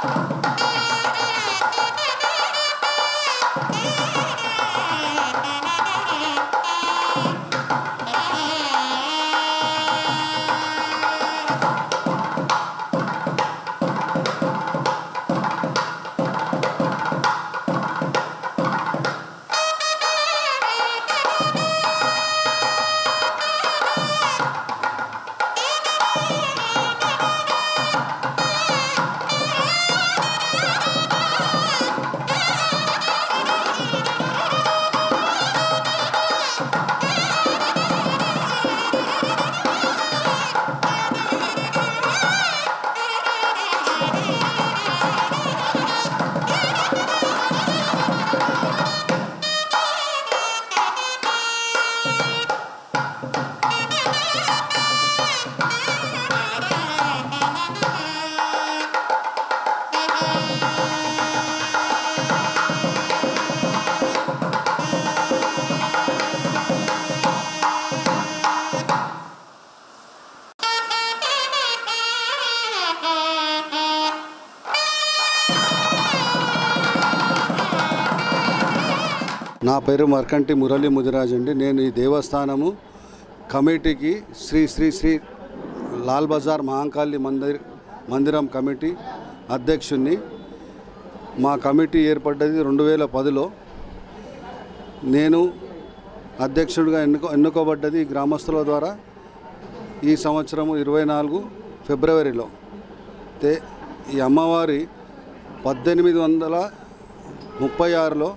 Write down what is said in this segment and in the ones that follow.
నా పేరు మర్కంటి మురళీ ముదిరాజ్ అండి. నేను ఈ దేవస్థానము కమిటీకి శ్రీ శ్రీ శ్రీ లాల్ బజార్ మహాకాళి మందిరం కమిటీ అధ్యక్షుడిని. మా కమిటీ ఏర్పడ్డది 2010లో. నేను అధ్యక్షుడిగా ఎన్నుకోబడ్డది గ్రామస్తుల ద్వారా ఈ సంవత్సరము 24 ఫిబ్రవరిలో. ఈ అమ్మవారి 1836లో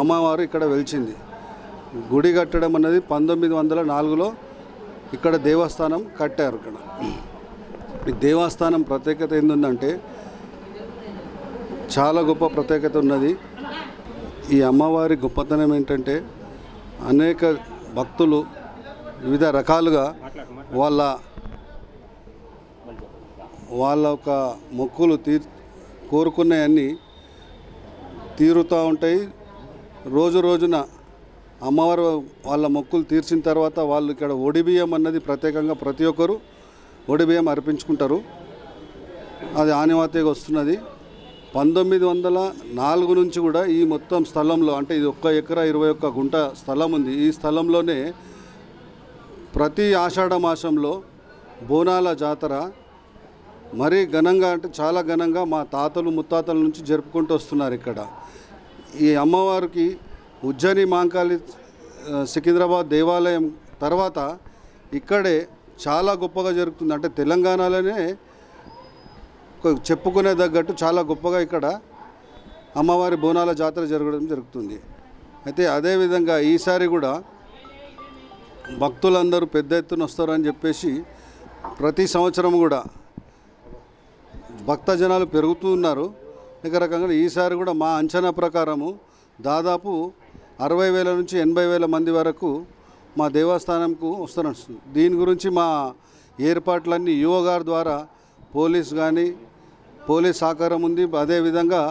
అమ్మవారు ఇక్కడ వెలిచింది. గుడి కట్టడం అన్నది 1904లో ఇక్కడ దేవస్థానం కట్టారు. ఇక్కడ ఈ దేవస్థానం ప్రత్యేకత ఏంటంటే చాలా గొప్ప ప్రత్యేకత ఉన్నది. ఈ అమ్మవారి గొప్పతనం ఏంటంటే అనేక భక్తులు వివిధ రకాలుగా వాళ్ళ ఒక మొక్కులు కోరుకున్నవన్నీ తీరుతూ ఉంటాయి. రోజు రోజున అమ్మవారు వాళ్ళ మొక్కులు తీర్చిన తర్వాత వాళ్ళు ఇక్కడ ఒడిబియ్యం అన్నది ప్రత్యేకంగా ప్రతి ఒక్కరు ఒడిబియ్యం అర్పించుకుంటారు. అది ఆనవాయితీగా వస్తున్నది. 1904 నుంచి కూడా ఈ మొత్తం స్థలంలో, అంటే ఇది 1 ఎకరా 21 గుంట స్థలం ఉంది. ఈ స్థలంలోనే ప్రతి ఆషాఢ మాసంలో బోనాల జాతర మరీ ఘనంగా, అంటే చాలా ఘనంగా మా తాతలు ముత్తాతల నుంచి జరుపుకుంటూ వస్తున్నారు. ఇక్కడ ఈ అమ్మవారికి ఉజ్జయిని మహంకాళి సికింద్రాబాద్ దేవాలయం తర్వాత ఇక్కడే చాలా గొప్పగా జరుగుతుంది. అంటే తెలంగాణలోనే చెప్పుకునే తగ్గట్టు చాలా గొప్పగా ఇక్కడ అమ్మవారి బోనాల జాతర జరగడం జరుగుతుంది. అయితే అదేవిధంగా ఈసారి కూడా భక్తులందరూ పెద్ద ఎత్తున వస్తారని చెప్పేసి ప్రతి సంవత్సరం కూడా భక్త జనాలు పెరుగుతూ ఉన్నారు. ఇక రకంగా ఈసారి కూడా మా అంచనా ప్రకారము దాదాపు 60,000 నుంచి 80,000 మంది వరకు మా దేవస్థానంకు వస్తారనిస్తుంది. దీని గురించి మా ఏర్పాట్లన్నీ యువ గారి ద్వారా పోలీస్ సహకారం ఉంది. అదేవిధంగా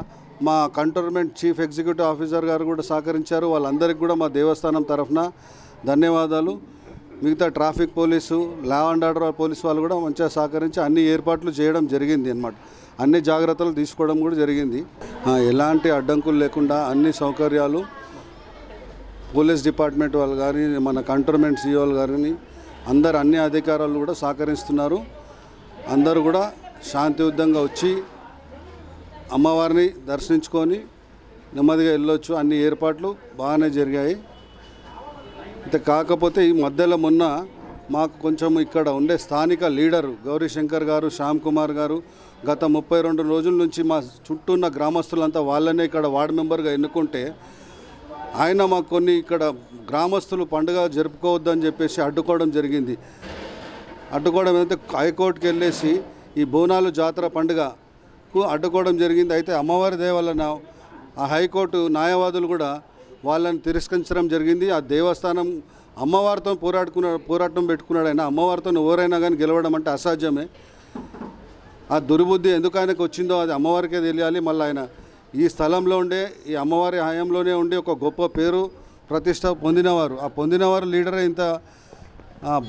మా కంటోన్మెంట్ చీఫ్ ఎగ్జిక్యూటివ్ ఆఫీసర్ గారు కూడా సహకరించారు. వాళ్ళందరికీ కూడా మా దేవస్థానం తరఫున ధన్యవాదాలు. మిగతా traffic police, law and order police వాళ్ళు కూడా మంచిగా సహకరించి అన్ని ఏర్పాట్లు చేయడం జరిగింది అన్నమాట. అన్ని జాగ్రత్తలు తీసుకోవడం కూడా జరిగింది. ఎలాంటి అడ్డంకులు లేకుండా అన్ని సౌకర్యాలు పోలీస్ డిపార్ట్మెంట్ వాళ్ళు కానీ, మన కంటోన్మెంట్ సిఓలు కానీ అందరు అన్ని అధికారులు కూడా సహకరిస్తున్నారు. అందరూ కూడా శాంతియుతంగా వచ్చి అమ్మవారిని దర్శించుకొని నెమ్మదిగా వెళ్ళొచ్చు. అన్ని ఏర్పాట్లు బాగానే జరిగాయి. అయితే కాకపోతే ఈ మధ్యలో మొన్న మాకు కొంచెం ఇక్కడ ఉండే స్థానిక లీడరు గౌరీశంకర్ గారు, శ్యామ్ కుమార్ గారు గత 32 రోజుల నుంచి మా చుట్టూ ఉన్న గ్రామస్తులంతా వాళ్ళనే ఇక్కడ వార్డు మెంబర్గా ఎన్నుకుంటే ఆయన మాకు కొన్ని ఇక్కడ గ్రామస్తులు పండుగ జరుపుకోవద్దని చెప్పేసి అడ్డుకోవడం జరిగింది. అడ్డుకోవడం అయితే హైకోర్టుకి వెళ్ళేసి ఈ బోనాలు జాతర పండుగకు అడ్డుకోవడం జరిగింది. అయితే అమ్మవారి దయ వలన ఆ హైకోర్టు న్యాయవాదులు కూడా వాళ్ళని తిరస్కరించడం జరిగింది. ఆ దేవస్థానం అమ్మవారితో పోరాటం పెట్టుకున్నాడు. ఆయన అమ్మవారితో ఎవరైనా కానీ గెలవడం అంటే అసాధ్యమే. ఆ దుర్బుద్ధి ఎందుకు ఆయనకు వచ్చిందో అది అమ్మవారికే తెలియాలి. మళ్ళీ ఆయన ఈ స్థలంలో ఉండే, ఈ అమ్మవారి హయాంలోనే ఉండి ఒక గొప్ప పేరు ప్రతిష్ట పొందినవారు. ఆ పొందినవారు లీడర్ ఇంత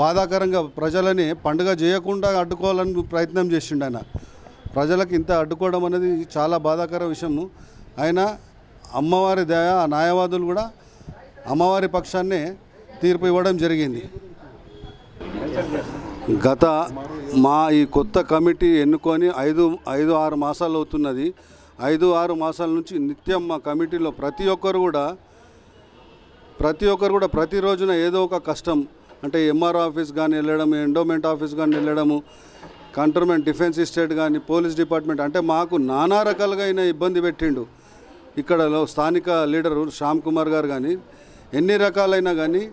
బాధాకరంగా ప్రజలని పండుగ చేయకుండా అడ్డుకోవాలని ప్రయత్నం చేసిండు ఆయన. ప్రజలకు ఇంత అడ్డుకోవడం అనేది చాలా బాధాకర విషయము. అయినా అమ్మవారి దయ, న్యాయవాదులు కూడా అమ్మవారి పక్షాన్నే తీర్పు ఇవ్వడం జరిగింది. గత మా ఈ కొత్త కమిటీ ఎన్నుకొని 5-6 మాసాలు అవుతున్నది. 5-6 మాసాల నుంచి నిత్యం మా కమిటీలో ప్రతి ఒక్కరు కూడా ప్రతి రోజున ఏదో ఒక కష్టం, అంటే ఎంఆర్ఓ ఆఫీస్ కానీ వెళ్ళడం, ఎండోమెంట్ ఆఫీస్ కానీ వెళ్ళడము, కంటోన్మెంట్ డిఫెన్స్ ఎస్టేట్ కానీ, పోలీస్ డిపార్ట్మెంట్, అంటే మాకు నానా రకాలుగా అయినా ఇబ్బంది పెట్టిండు. ఇక్కడ స్థానిక లీడరు శ్యామ్ కుమార్ గారు కానీ ఎన్ని రకాలైనా కానీ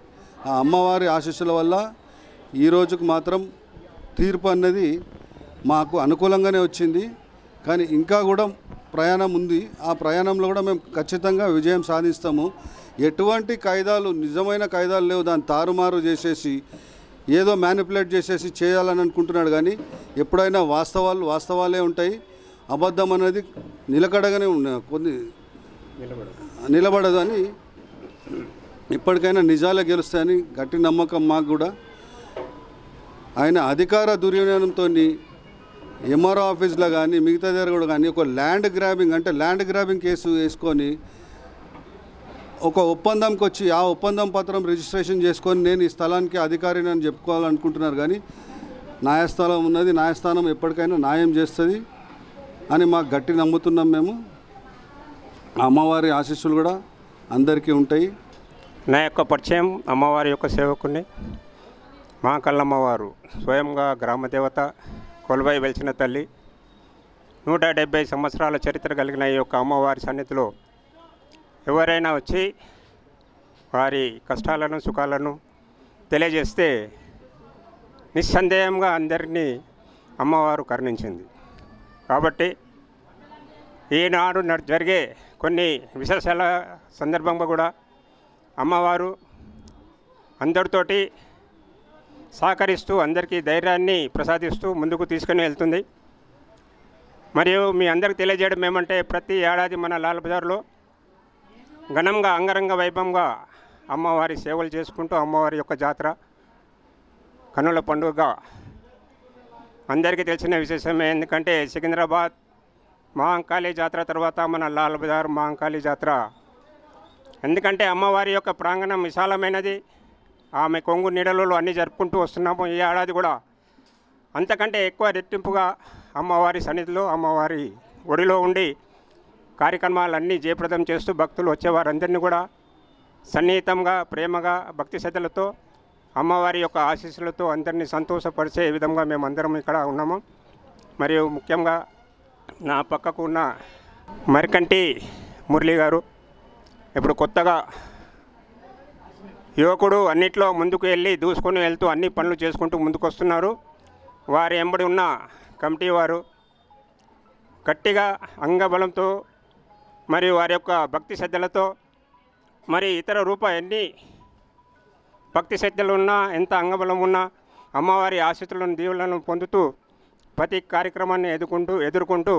ఆ అమ్మవారి ఆశీస్సుల వల్ల ఈ రోజుకు మాత్రం తీర్పు అన్నది మాకు అనుకూలంగానే వచ్చింది. కానీ ఇంకా కూడా ప్రయాణం ఉంది. ఆ ప్రయాణంలో కూడా మేము ఖచ్చితంగా విజయం సాధిస్తాము. ఎటువంటి కాయిదాలు, నిజమైన కాయిదాలు లేవు, దాన్ని తారుమారు చేసేసి ఏదో మ్యానిపులేట్ చేసేసి చేయాలని అనుకుంటున్నాడు. కానీ ఎప్పుడైనా వాస్తవాలే ఉంటాయి. అబద్ధం అనేది నిలకడగానే నిలబడదని, ఇప్పటికైనా నిజాలే గెలుస్తాయని గట్టి నమ్మకం మాకు కూడా. ఆయన అధికార దుర్వినియోగంతో ఎంఆర్ఓ ఆఫీస్లో కానీ మిగతా దగ్గర కూడా కానీ ఒక ల్యాండ్ గ్రాబింగ్ కేసు వేసుకొని ఒక ఒప్పందంకి వచ్చి ఆ ఒప్పందం పత్రం రిజిస్ట్రేషన్ చేసుకొని నేను ఈ స్థలానికి అధికారిని అని చెప్పుకోవాలనుకుంటున్నారు. కానీ న్యాయస్థానం ఉన్నది, న్యాయస్థానం ఎప్పటికైనా న్యాయం చేస్తుంది అని మాకు గట్టి నమ్ముతున్నాం మేము. అమ్మవారి ఆశీస్సులు కూడా అందరికీ ఉంటాయి. నా యొక్క పరిచయం అమ్మవారి యొక్క సేవకుని మా కల్లమ్మవారు స్వయంగా గ్రామదేవత, కొలువై వెలిసిన తల్లి. 170 సంవత్సరాల చరిత్ర కలిగిన ఈ యొక్క అమ్మవారి సన్నిధిలో ఎవరైనా వచ్చి వారి కష్టాలను సుఖాలను తెలియజేస్తే నిస్సందేహంగా అందరినీ అమ్మవారు కరుణించింది. కాబట్టి ఈనాడు జరిగే కొన్ని విశేషాల సందర్భంగా కూడా అమ్మవారు అందరితోటి సహకరిస్తూ అందరికీ ధైర్యాన్ని ప్రసాదిస్తూ ముందుకు తీసుకుని వెళ్తుంది. మరియు మీ అందరికి తెలియజేయడం ఏమంటే ప్రతి ఏడాది మన లాల్ బజార్లో ఘనంగా అంగరంగ వైభవంగా అమ్మవారి సేవలు చేసుకుంటూ అమ్మవారి యొక్క జాతర కన్నుల పండుగ అందరికీ తెలిసిన విశేషమే. ఎందుకంటే సికింద్రాబాద్ మహంకాళి జాతర తర్వాత మన లాల్ బజార్ మహంకాళి జాతర. ఎందుకంటే అమ్మవారి యొక్క ప్రాంగణం విశాలమైనది, ఆమె కొంగు నీడలలో అన్నీ జరుపుకుంటూ వస్తున్నాము. ఈ ఏడాది కూడా అంతకంటే ఎక్కువ రెట్టింపుగా అమ్మవారి సన్నిధిలో అమ్మవారి ఒడిలో ఉండి కార్యక్రమాలన్నీ జయప్రదం చేస్తూ భక్తులు వచ్చేవారందరినీ కూడా సన్నిహితంగా, ప్రేమగా, భక్తి శ్రద్ధలతో, అమ్మవారి యొక్క ఆశీస్సులతో అందరినీ సంతోషపరిచే విధంగా మేమందరం ఇక్కడ ఉన్నాము. మరియు ముఖ్యంగా నా పక్కకు ఉన్న మరికంటి మురళి గారు ఇప్పుడు కొత్తగా యువకుడు అన్నిట్లో ముందుకు వెళ్ళి దూసుకొని వెళ్తూ అన్ని పనులు చేసుకుంటూ ముందుకు వస్తున్నారు. వారి ఎంబడి ఉన్న కమిటీ వారు గట్టిగా అంగబలంతో మరియు వారి యొక్క భక్తి శ్రద్ధలతో మరి ఇతర ఎన్ని భక్తి శ్రద్ధలు ఉన్నా, ఎంత అంగబలం ఉన్నా అమ్మవారి ఆశీస్సులను దీవులను పొందుతూ ప్రతి కార్యక్రమాన్ని ఎదుర్కొంటూ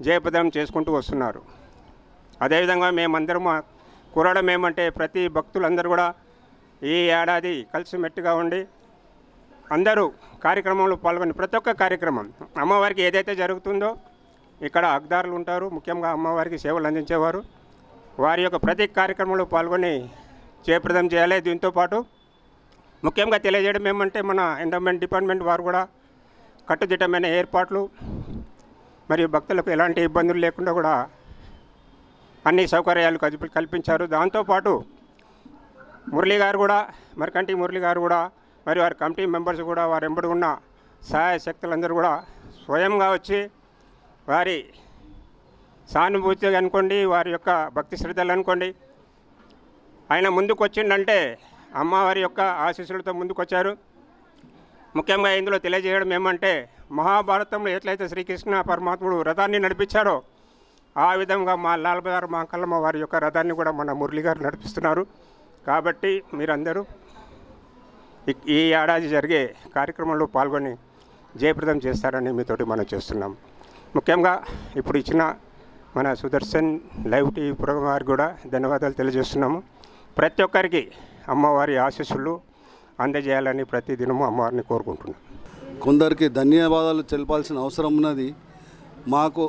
జయప్రదం చేసుకుంటూ వస్తున్నారు. అదేవిధంగా మేమందరం కోరడం ఏమంటే ప్రతి భక్తులందరూ కూడా ఈ ఏడాది కలిసిమెట్టుగా ఉండి అందరూ కార్యక్రమంలో పాల్గొని ప్రతి ఒక్క కార్యక్రమం అమ్మవారికి ఏదైతే జరుగుతుందో ఇక్కడ అగ్దారులు ఉంటారు, ముఖ్యంగా అమ్మవారికి సేవలు అందించేవారు, వారి యొక్క ప్రతి కార్యక్రమంలో పాల్గొని జయప్రదం చేయాలి. దీంతోపాటు ముఖ్యంగా తెలియజేయడం ఏమంటే మన ఎండోమెంట్ డిపార్ట్మెంట్ వారు కూడా కట్టుదిట్టమైన ఏర్పాట్లు మరియు భక్తులకు ఎలాంటి ఇబ్బందులు లేకుండా కూడా అన్ని సౌకర్యాలు కల్పించారు. దాంతోపాటు మురళి గారు కూడా, మరికంటి మురళి గారు కూడా మరి వారి కమిటీ మెంబర్స్ కూడా వారి వెంబడి ఉన్న సహాయ శక్తులందరూ కూడా స్వయంగా వచ్చి వారి సానుభూతి అనుకోండి, వారి యొక్క భక్తి శ్రద్ధలు అనుకోండి, ఆయన ముందుకు వచ్చిందంటే అమ్మవారి యొక్క ఆశీస్సులతో ముందుకు వచ్చారు. ముఖ్యంగా ఇందులో తెలియజేయడం ఏమంటే మహాభారతంలో ఎట్లయితే శ్రీకృష్ణ పరమాత్ముడు రథాన్ని నడిపించారో ఆ విధంగా మా లాల్ బజార్ మా కల్లమ్మ వారి యొక్క రథాన్ని కూడా మన మురళి గారు నడిపిస్తున్నారు. కాబట్టి మీరందరూ ఈ ఏడాది జరిగే కార్యక్రమంలో పాల్గొని జయప్రదం చేస్తారని మీతోటి మనం చేస్తున్నాం. ముఖ్యంగా ఇప్పుడు ఇచ్చిన మన సుదర్శన్ లైవ్ టీవీ ప్రోగ్రాం వారికి కూడా ధన్యవాదాలు తెలియజేస్తున్నాము. ప్రతి ఒక్కరికి అమ్మవారి ఆశీస్సులు అందజేయాలని ప్రతిదినము అమ్మవారిని కోరుకుంటున్నాం. కొందరికి ధన్యవాదాలు తెలపాల్సిన అవసరం ఉన్నది. మాకు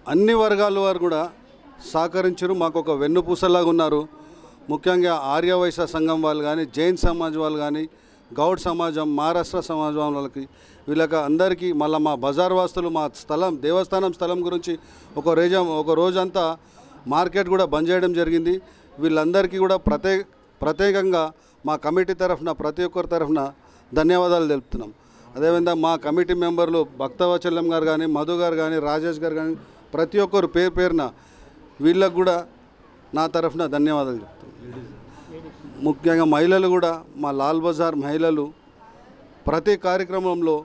అన్ని వర్గాల వారు కూడా సహకరించారు. మాకు ఒక వెన్నుపూసలాగా ఉన్నారు. ముఖ్యంగా ఆర్యవైశ్య సంఘం వాళ్ళు కానీ, జైన్ సమాజ్ వాళ్ళు కానీ, గౌడ్ సమాజం, మహారాష్ట్ర సమాజం వాళ్ళకి, వీళ్ళకి అందరికీ, మళ్ళీ మా బజార్ వాస్తులు మా స్థలం దేవస్థానం స్థలం గురించి ఒక రోజంతా మార్కెట్ కూడా బంద్ చేయడం జరిగింది. వీళ్ళందరికీ కూడా ప్రత్యేకంగా మా కమిటీ తరఫున ప్రతి ఒక్కరి తరఫున ధన్యవాదాలు తెలుపుతున్నాం. అదేవిధంగా మా కమిటీ మెంబర్లు భక్తవచల్యం గారు కానీ, మధు గారు కానీ, రాజేష్ గారు కానీ, ప్రతి ఒక్కరు పేరున వీళ్ళకు కూడా నా తరఫున ధన్యవాదాలు చెప్తున్నాను. ముఖ్యంగా మహిళలు కూడా, మా లాల్ బజార్ మహిళలు ప్రతి కార్యక్రమంలో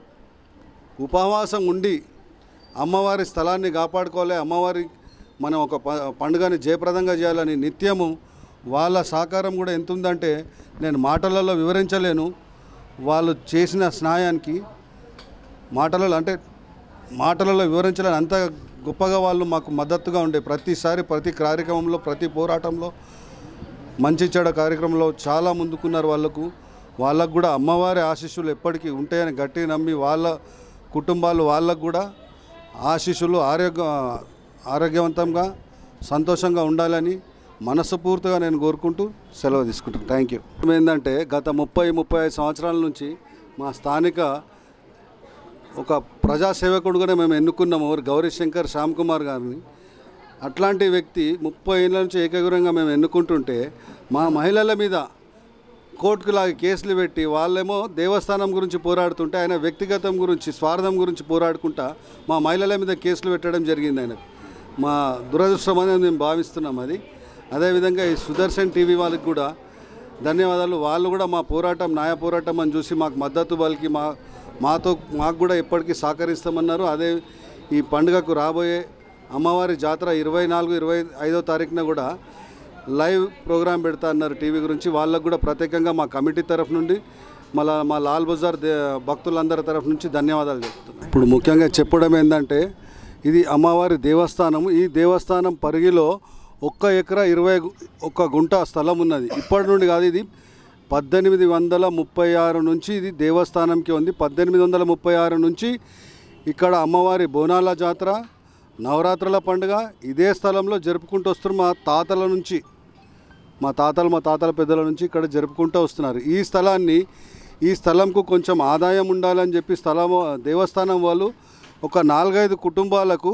ఉపవాసం ఉండి అమ్మవారి స్థలాన్ని కాపాడుకోవాలి, అమ్మవారి మనం ఒక పండుగని జయప్రదంగా చేయాలని నిత్యము వాళ్ళ సహకారం కూడా ఎంత ఉందంటే నేను మాటలలో వివరించలేను. వాళ్ళు చేసిన స్నాయానికి మాటలలో వివరించలేని అంత గొప్పగా వాళ్ళు మాకు మద్దతుగా ఉండే ప్రతిసారి ప్రతి కార్యక్రమంలో ప్రతి పోరాటంలో మంచి చెడ కార్యక్రమంలో చాలా ముందుకున్నారు. వాళ్ళకు కూడా అమ్మవారి ఆశీస్సులు ఎప్పటికీ ఉంటాయని గట్టిగా నమ్మి వాళ్ళ కుటుంబాలు వాళ్ళకు కూడా ఆశీస్సులు ఆరోగ్యవంతంగా సంతోషంగా ఉండాలని మనస్ఫూర్తిగా నేను కోరుకుంటూ సెలవు తీసుకుంటాను. Thank you. ఏంటంటే గత 30-35 సంవత్సరాల నుంచి మా స్థానిక ఒక ప్రజాసేవకుడుగానే మేము ఎన్నుకున్నాము గౌరీశంకర్ శ్యామ్ కుమార్ గారిని. అట్లాంటి వ్యక్తి 30 ఏళ్ళ నుంచి ఏకగ్రీవంగా మేము ఎన్నుకుంటుంటే మా మహిళల మీద కోర్టుకులాగా కేసులు పెట్టి వాళ్ళేమో దేవస్థానం గురించి పోరాడుతుంటే ఆయన వ్యక్తిగతం గురించి స్వార్థం గురించి పోరాడుకుంటా మా మహిళల మీద కేసులు పెట్టడం జరిగింది. ఆయనకు మా దురదృష్టం అనేది మేము భావిస్తున్నాం. అదేవిధంగా ఈ సుదర్శన్ టీవీ వాళ్ళకి కూడా ధన్యవాదాలు. వాళ్ళు కూడా మా పోరాటం న్యాయ పోరాటం అని చూసి మాకు మద్దతు పలికి మాకు కూడా ఎప్పటికీ సహకరిస్తామన్నారు. అదే ఈ పండుగకు రాబోయే అమ్మవారి జాతర 24-25 తారీఖున కూడా లైవ్ ప్రోగ్రాం పెడతా అన్నారు టీవీ గురించి. వాళ్ళకు కూడా ప్రత్యేకంగా మా కమిటీ తరఫు నుండి మళ్ళీ మా లాల్ బజార్ భక్తులందరి తరఫు నుంచి ధన్యవాదాలు చెప్తున్నాను. ఇప్పుడు ముఖ్యంగా చెప్పడం ఏంటంటే ఇది అమ్మవారి దేవస్థానం. ఈ దేవస్థానం పరిధిలో 1 ఎకరా 21 గుంట స్థలం ఉన్నది. ఇప్పటి నుండి కాదు, ఇది 1836 నుంచి ఇది దేవస్థానంకి ఉంది. 1836 నుంచి ఇక్కడ అమ్మవారి బోనాల జాతర, నవరాత్రుల పండుగ ఇదే స్థలంలో జరుపుకుంటూ వస్తున్నారు. మా తాతల పెద్దల నుంచి ఇక్కడ జరుపుకుంటూ వస్తున్నారు. ఈ స్థలంకు కొంచెం ఆదాయం ఉండాలని చెప్పి దేవస్థానం వాళ్ళు ఒక 4-5 కుటుంబాలకు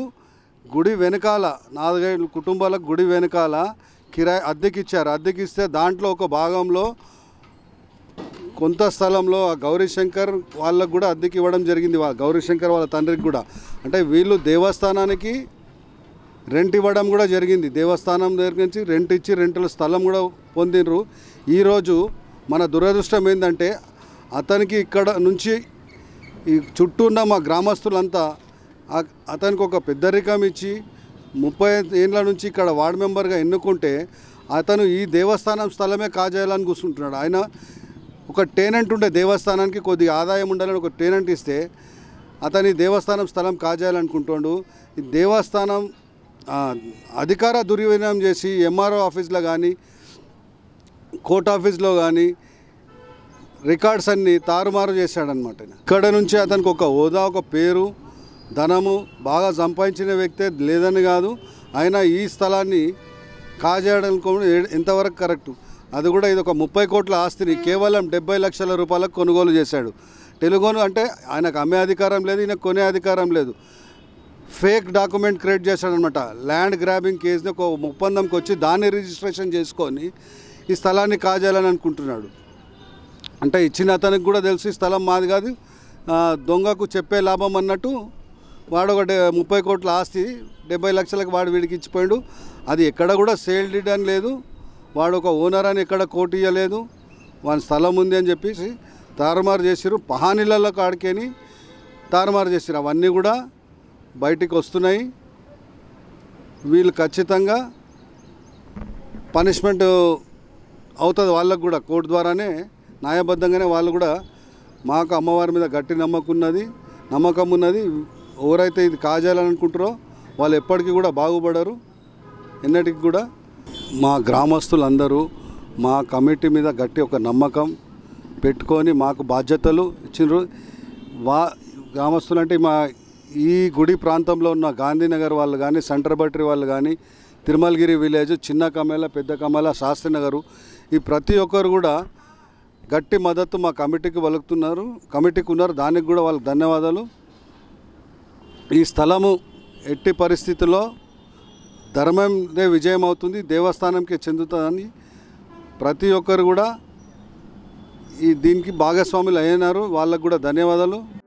గుడి వెనకాల 4-5 కుటుంబాలకు గుడి వెనకాల కిరాయి అద్దెకిచ్చారు. అద్దెకిస్తే దాంట్లో ఒక భాగంలో కొంత స్థలంలో ఆ గౌరీశంకర్ వాళ్ళకు కూడా అద్దెకి ఇవ్వడం జరిగింది. గౌరీశంకర్ వాళ్ళ తండ్రికి కూడా. అంటే వీళ్ళు దేవస్థానానికి రెంట్ ఇవ్వడం కూడా జరిగింది. దేవస్థానం దగ్గర నుంచి రెంట్ ఇచ్చి రెంట్ల స్థలం కూడా పొందినరు. ఈరోజు మన దురదృష్టం ఏంటంటే అతనికి ఇక్కడ నుంచి ఈ చుట్టూ ఉన్న మా గ్రామస్తులంతా అతనికి ఒక పెద్దరికం ఇచ్చి 30 ఏళ్ళ నుంచి ఇక్కడ వార్డు మెంబర్గా ఎన్నుకుంటే అతను ఈ దేవస్థానం స్థలమే కాజేయాలని కూర్చుంటున్నాడు. ఆయన ఒక టెనెంట్ ఉండే దేవస్థానానికి కొద్దిగా ఆదాయం ఉండాలని ఒక టెనెంట్ ఇస్తే అతని దేవస్థానం స్థలం కాజేయాలనుకుంటుండు. ఈ దేవస్థానం అధికార దుర్వినియోగం చేసి ఎంఆర్ఓ ఆఫీస్లో కానీ కోర్ట్ ఆఫీస్లో కానీ రికార్డ్స్ అన్నీ తారుమారు చేశాడనమాట. ఇక్కడ నుంచి అతనికి ఒక హోదా, ఒక పేరు, ధనము బాగా సంపాదించిన వ్యక్తే లేదని కాదు. అయినా ఈ స్థలాన్ని కాజేయడానికి ఎంతవరకు కరెక్టు? అది కూడా ఇది ఒక 30 కోట్ల ఆస్తిని కేవలం 70 లక్షల రూపాయలకు కొనుగోలు చేశాడు. తెలుగును అంటే ఆయనకు అమ్మే అధికారం లేదు, ఈయనకు కొనే అధికారం లేదు. ఫేక్ డాక్యుమెంట్ క్రియేట్ చేశాడనమాట. ల్యాండ్ గ్రాబింగ్ కేసుని ఒక ఒప్పందంకి వచ్చి దాన్ని రిజిస్ట్రేషన్ చేసుకొని ఈ స్థలాన్ని కాజేయాలని అనుకుంటున్నాడు. అంటే ఇచ్చిన అతనికి కూడా తెలుసు ఈ స్థలం మాది కాదు, దొంగకు చెప్పే లాభం అన్నట్టు వాడు ఒక 30 కోట్ల ఆస్తి 70 లక్షలకు వాడు వీడికి ఇచ్చిపోయాడు. అది ఎక్కడ కూడా సేల్ డీడ్ అని లేదు, వాడు ఒక ఓనర్ అని ఎక్కడ కోర్టు ఇవ్వలేదు, వాని స్థలం ఉంది అని చెప్పేసి తారుమారు చేసిరు. పహానీళ్ళలో కాడికేని తారుమారు చేసిరు. అవన్నీ కూడా బయటికి వస్తున్నాయి. వీళ్ళు ఖచ్చితంగా పనిష్మెంట్ అవుతుంది వాళ్ళకు కూడా. కోర్టు ద్వారానే న్యాయబద్ధంగానే వాళ్ళు కూడా మాకు అమ్మవారి మీద గట్టి నమ్మకం ఉన్నది. ఎవరైతే ఇది కాజేయాలని అనుకుంటారో వాళ్ళు ఎప్పటికీ కూడా బాగుపడరు, ఎన్నటికి కూడా. మా గ్రామస్తులందరూ మా కమిటీ మీద గట్టి ఒక నమ్మకం పెట్టుకొని మాకు బాధ్యతలు ఇచ్చినారు. గ్రామస్తులు అంటే ఈ గుడి ప్రాంతంలో ఉన్న గాంధీనగర్ వాళ్ళు కానీ, సెంట్రబట్రి వాళ్ళు కానీ, తిరుమలగిరి విలేజ్, చిన్న కమల, పెద్ద కమల, శాస్త్రినగరు, ఈ ప్రతి ఒక్కరు కూడా గట్టి మద్దతు మా కమిటీకి కమిటీకి ఉన్నారు. దానికి కూడా వాళ్ళకి ధన్యవాదాలు. ఈ స్థలము ఎట్టి పరిస్థితుల్లో ధర్మందే విజయం అవుతుంది, దేవస్థానంకి చెందుతుందని ప్రతి ఒక్కరు కూడా దీనికి భాగస్వాములు అయినారు. వాళ్ళకు కూడా ధన్యవాదాలు.